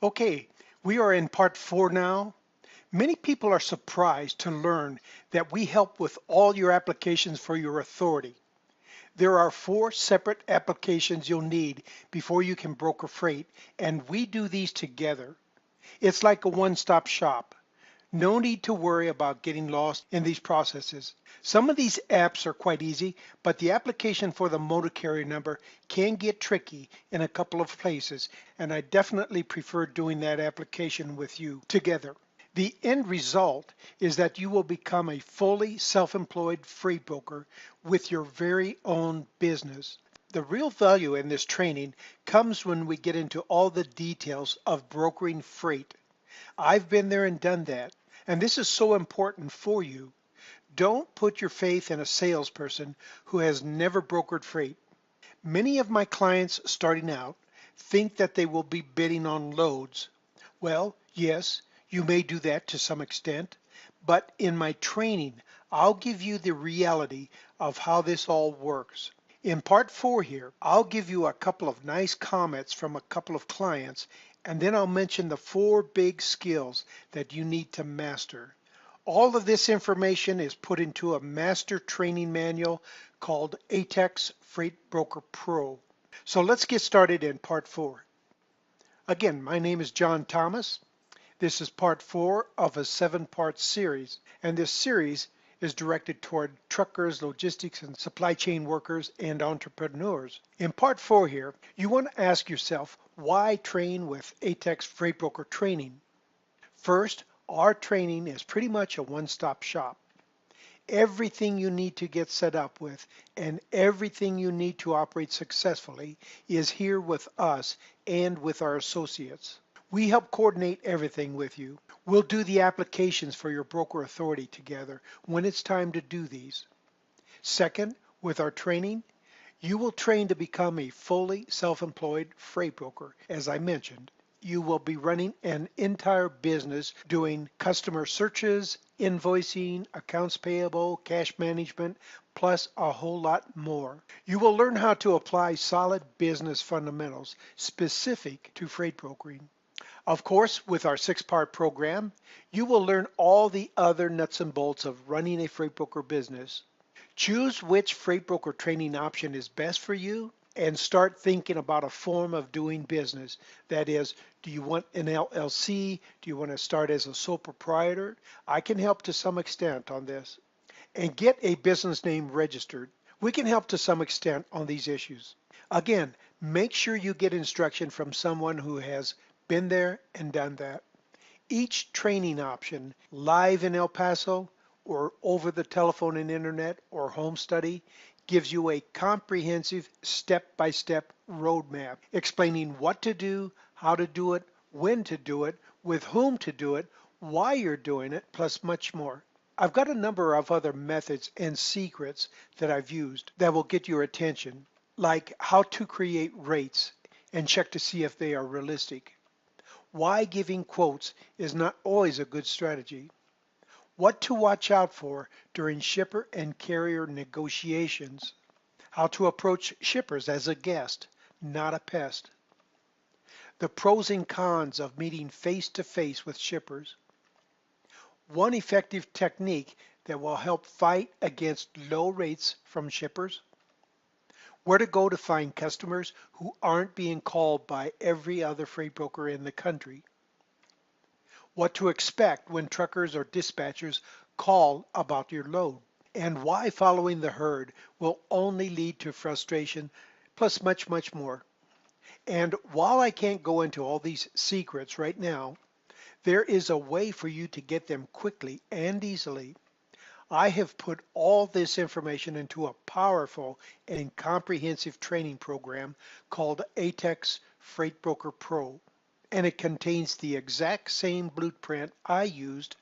Okay, we are in part 4 now. Many people are surprised to learn that we help with all your applications for your authority. There are 4 separate applications you'll need before you can broker freight, and we do these together. It's like a one-stop shop. No need to worry about getting lost in these processes. Some of these apps are quite easy, but the application for the motor carrier number can get tricky in a couple of places, and I definitely prefer doing that application with you together. The end result is that you will become a fully self-employed freight broker with your very own business. The real value in this training comes when we get into all the details of brokering freight. I've been there and done that, and this is so important for you. Don't put your faith in a salesperson who has never brokered freight. Many of my clients starting out think that they will be bidding on loads. Well, yes, you may do that to some extent, but in my training, I'll give you the reality of how this all works. In part 4 here, I'll give you a couple of nice comments from a couple of clients, and then I'll mention the 4 big skills that you need to master. All of this information is put into a master training manual called ATEX Freight Broker Pro. So let's get started in part 4. Again, my name is John Thomas. This is part 4 of a 7-part series, and this series is directed toward truckers, logistics, and supply chain workers and entrepreneurs. In part 4 here, you want to ask yourself, why train with ATEX Freight Broker Training? First, our training is pretty much a one-stop shop. Everything you need to get set up with and everything you need to operate successfully is here with us and with our associates. We help coordinate everything with you. We'll do the applications for your broker authority together when it's time to do these. Second, with our training, you will train to become a fully self-employed freight broker, as I mentioned. You will be running an entire business doing customer searches, invoicing, accounts payable, cash management, plus a whole lot more. You will learn how to apply solid business fundamentals specific to freight brokering. Of course, with our 6-part program, you will learn all the other nuts and bolts of running a freight broker business. Choose which freight broker training option is best for you and start thinking about a form of doing business. That is, do you want an LLC? Do you want to start as a sole proprietor? I can help to some extent on this. And get a business name registered. We can help to some extent on these issues. Again, make sure you get instruction from someone who has been there and done that. Each training option, live in El Paso or over the telephone and internet or home study, gives you a comprehensive step-by-step roadmap explaining what to do, how to do it, when to do it, with whom to do it, why you're doing it, plus much more. I've got a number of other methods and secrets that I've used that will get your attention, like how to create rates and check to see if they are realistic. Why giving quotes is not always a good strategy. What to watch out for during shipper and carrier negotiations. How to approach shippers as a guest, not a pest. The pros and cons of meeting face to face with shippers. One effective technique that will help fight against low rates from shippers. Where to go to find customers who aren't being called by every other freight broker in the country. What to expect when truckers or dispatchers call about your load. And why following the herd will only lead to frustration, plus much, much more. And while I can't go into all these secrets right now, there is a way for you to get them quickly and easily. I have put all this information into a powerful and comprehensive training program called ATEX Freight Broker Pro, and it contains the exact same blueprint I used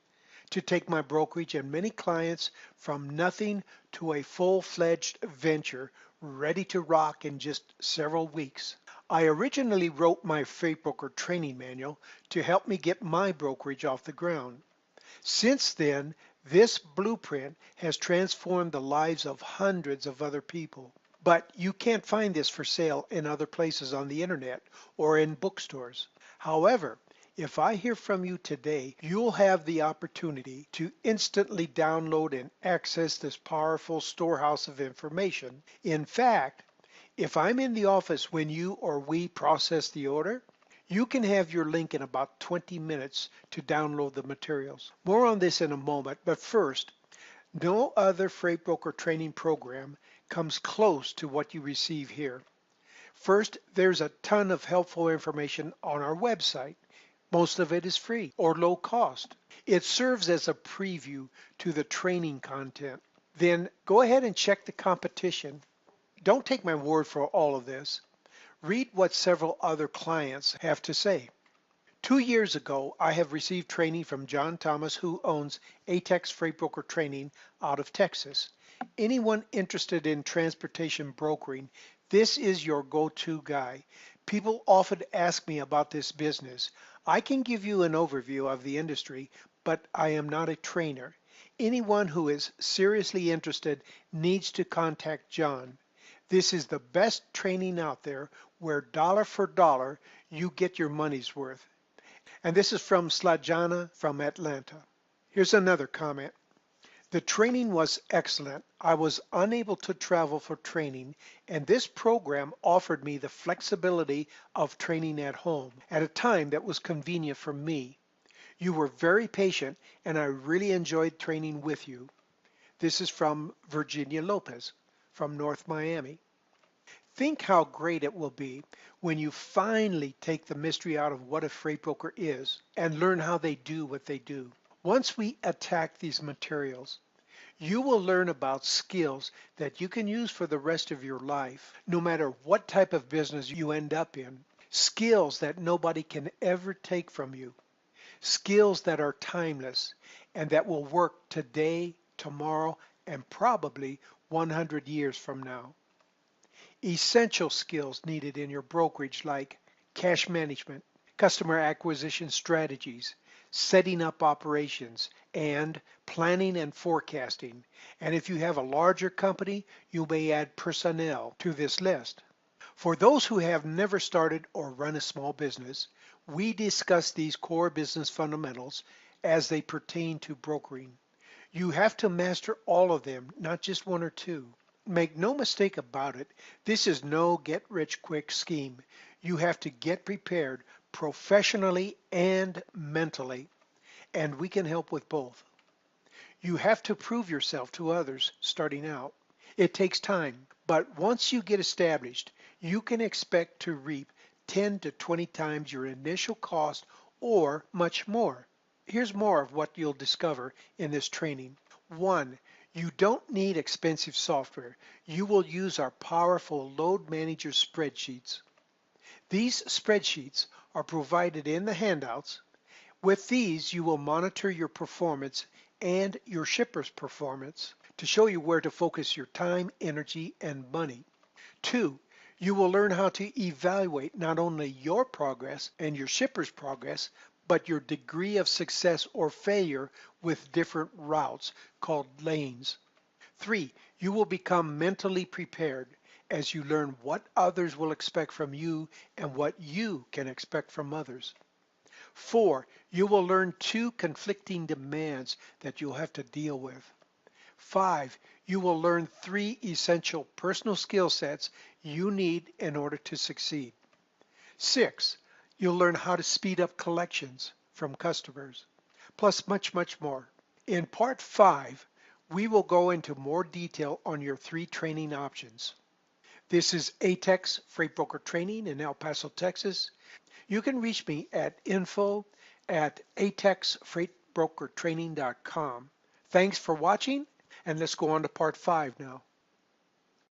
to take my brokerage and many clients from nothing to a full-fledged venture ready to rock in just several weeks. I originally wrote my freight broker training manual to help me get my brokerage off the ground. Since then, this blueprint has transformed the lives of hundreds of other people. But you can't find this for sale in other places on the internet or in bookstores. However, if I hear from you today, you'll have the opportunity to instantly download and access this powerful storehouse of information. In fact, if I'm in the office when you or we process the order, you can have your link in about 20 minutes to download the materials. More on this in a moment, but first, no other freight broker training program comes close to what you receive here. First, there's a ton of helpful information on our website. Most of it is free or low cost. It serves as a preview to the training content. Then go ahead and check the competition. Don't take my word for all of this. Read what several other clients have to say. 2 years ago, I have received training from John Thomas, who owns ATEX Freight Broker Training out of Texas. Anyone interested in transportation brokering, this is your go-to guy. People often ask me about this business. I can give you an overview of the industry, but I am not a trainer. Anyone who is seriously interested needs to contact John. This is the best training out there where dollar for dollar you get your money's worth. And this is from Slajana from Atlanta. Here's another comment. The training was excellent. I was unable to travel for training, and this program offered me the flexibility of training at home at a time that was convenient for me. You were very patient, and I really enjoyed training with you. This is from Virginia Lopez from North Miami. Think how great it will be when you finally take the mystery out of what a freight broker is and learn how they do what they do. Once we attack these materials, you will learn about skills that you can use for the rest of your life, no matter what type of business you end up in. Skills that nobody can ever take from you. Skills that are timeless and that will work today, tomorrow, and probably 100 years from now. Essential skills needed in your brokerage like cash management, customer acquisition strategies, setting up operations, and planning and forecasting. And if you have a larger company, you may add personnel to this list. For those who have never started or run a small business, we discuss these core business fundamentals as they pertain to brokering. You have to master all of them, not just one or two. Make no mistake about it, this is no get-rich-quick scheme. You have to get prepared professionally and mentally, and we can help with both. You have to prove yourself to others starting out. It takes time, but once you get established, you can expect to reap 10 to 20 times your initial cost or much more. Here's more of what you'll discover in this training. 1. You don't need expensive software. You will use our powerful load manager spreadsheets. These spreadsheets are provided in the handouts. With these, you will monitor your performance and your shipper's performance to show you where to focus your time, energy, and money. 2. You will learn how to evaluate not only your progress and your shipper's progress, but your degree of success or failure with different routes called lanes. 3. You will become mentally prepared as you learn what others will expect from you and what you can expect from others. 4. You will learn 2 conflicting demands that you'll have to deal with. 5. You will learn 3 essential personal skill sets you need in order to succeed. 6. You'll learn how to speed up collections from customers, plus much, much more. In part 5, we will go into more detail on your 3 training options. This is ATEX Freight Broker Training in El Paso, Texas. You can reach me at info@atexfreightbrokertraining.com. Thanks for watching, and let's go on to part 5 now.